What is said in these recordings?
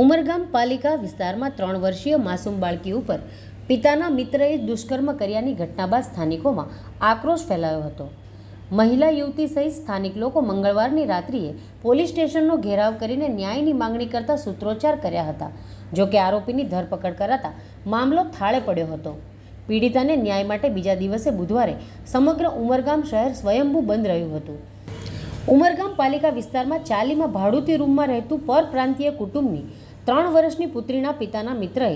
ઉમરગામ પાલિકા વિસ્તારમાં 3 વર્ષીય માસૂમ બાળકી ઉપર પિતાના મિત્રએ દુષ્કર્મ કર્યાની ઘટના બાદ સ્થાનિકોમાં આક્રોશ ફેલાયો હતો. મહિલા યુવતી સહિત સ્થાનિક લોકો મંગળવારની રાત્રિએ પોલીસ સ્ટેશનનો ઘેરાવ કરીને ન્યાયની માંગણી કરતા સૂત્રોચ્ચાર કર્યા હતા. જોકે આરોપીની ધરપકડ કરાતા મામલો થાળે પડ્યો હતો. પીડિતાને ન્યાય માટે બીજા દિવસે બુધવારે સમગ્ર ઉમરગામ શહેર સ્વયંભૂ બંધ રહ્યું હતું. ઉમરગામ પાલિકા વિસ્તારમાં ચાલીમાં ભાડુતી રૂમમાં રહેતું પરપ્રાંતીય કુટુંબની 3 વર્ષની પુત્રીના પિતાના મિત્રએ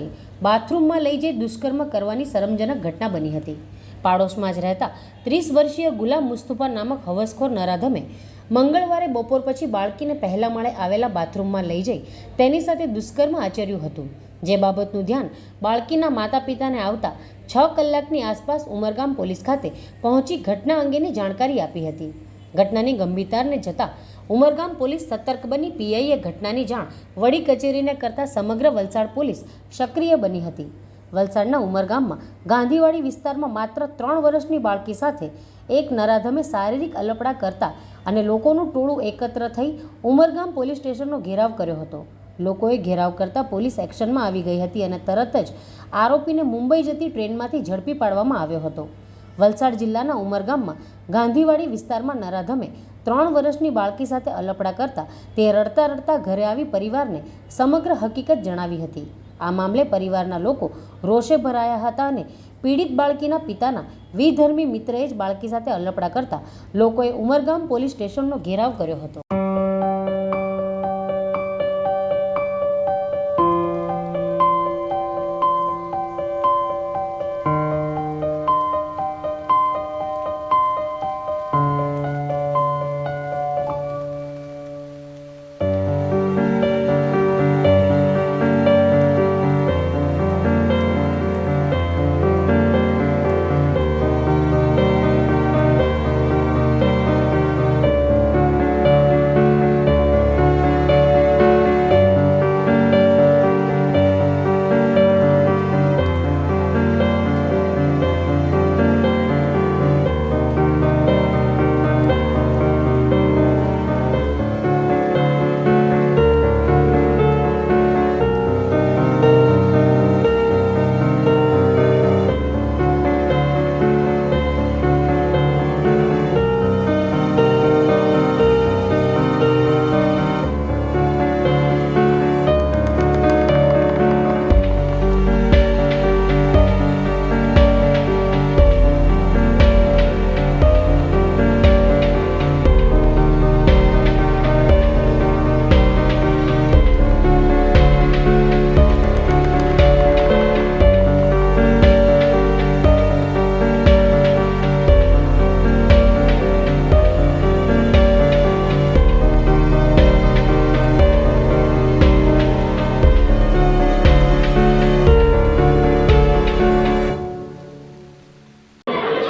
બાથરૂમમાં લઈ જઈ દુષ્કર્મ કરવાની શરમજનક ઘટના બની હતી. પાડોશમાં જ રહેતા 30 વર્ષીય ગુલામ મુસ્તુફા નામક હવસખોર નરાધમે મંગળવારે બપોર પછી બાળકીને પહેલા માળે આવેલા બાથરૂમમાં લઈ જઈ તેની સાથે દુષ્કર્મ આચર્યું હતું. જે બાબતનું ધ્યાન બાળકીના માતા પિતાને આવતા 6 કલાકની આસપાસ ઉમરગામ પોલીસ ખાતે પહોંચી ઘટના અંગેની જાણકારી આપી હતી. ઘટનાની ગંભીરતાને જતાં ઉમરગામ પોલીસ સતર્ક બની પીઆઈએ ઘટનાની જાણ વડી કચેરીને કરતા સમગ્ર વલસાડ પોલીસ સક્રિય બની હતી. વલસાડના ઉમરગામમાં ગાંધીવાડી વિસ્તારમાં માત્ર 3 વર્ષની બાળકી સાથે એક નરાધમે શારીરિક અલપડા કરતા અને લોકોનું ટોળું એકત્ર થઈ ઉમરગામ પોલીસ સ્ટેશનનો ઘેરાવ કર્યો હતો. લોકોએ ઘેરાવ કરતા પોલીસ એક્શનમાં આવી ગઈ હતી અને તરત જ આરોપીને મુંબઈ જતી ટ્રેનમાંથી ઝડપી પાડવામાં આવ્યો હતો. વલસાડ જિલ્લાના ઉમરગામમાં ગાંધીવાડી વિસ્તારમાં નરાધમે 3 વર્ષની બાળકી સાથે અલપડા કરતા તે રડતા રડતા ઘરે આવી પરિવારને સમગ્ર હકીકત જણાવી હતી. આ મામલે પરિવારના લોકો રોષે ભરાયા હતા અને પીડિત બાળકીના પિતાના વિધર્મી મિત્રએ જ બાળકી સાથે અલપડા કરતા લોકોએ ઉમરગામ પોલીસ સ્ટેશનનો ઘેરાવ કર્યો હતો.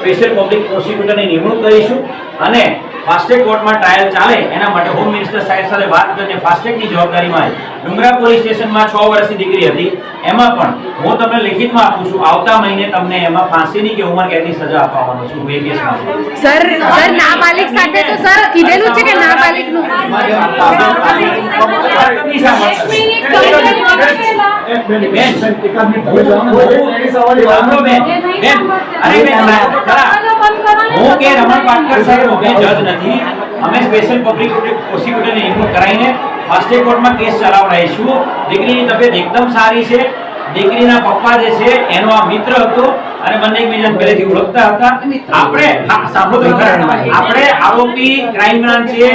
સ્પેશિયલ પબ્લિક પ્રોસિક્યુટરની નિમણૂક કરીશું અને ફાસ્ટેગ કોર્ટમાં ટ્રાયલ ચાલે એના માટે હોમ મિનિસ્ટર સાહેબ સાથે વાત કરીને ફાસ્ટેગની જવાબદારીમાં ડુંગરા પોલીસ સ્ટેશનમાં 6 વર્ષની દીકરી હતી એમાં પણ હું તમને લિખિતમાં આપું છું આવતા મહિને તમને એમાં ફાંસીની કે ઉંમરકેદની સજા આપવાનો છું એ કેસમાં. સર નાબાલિગ સાથે તો સર કીધેલું છે કે નાબાલિગનું હું કે રમણ પાટકર સાહેબ અમે જજ નથી, અમે સ્પેશિયલ પબ્લિક પ્રોસિક્યુટરની નિમણૂક કરાવીને ફાસ્ટેગ કોર્ટમાં કેસ ચલાવડાવીશું. દીકરીની તબિયત એકદમ સારી છે. દીકરીના પપ્પા જે છે એનો આ મિત્ર હતો અને બંને એકબીજાને પહેલેથી ઓળખતા હતા. આપણે આરોપી ક્રાઇમ બ્રાન્ચ છે.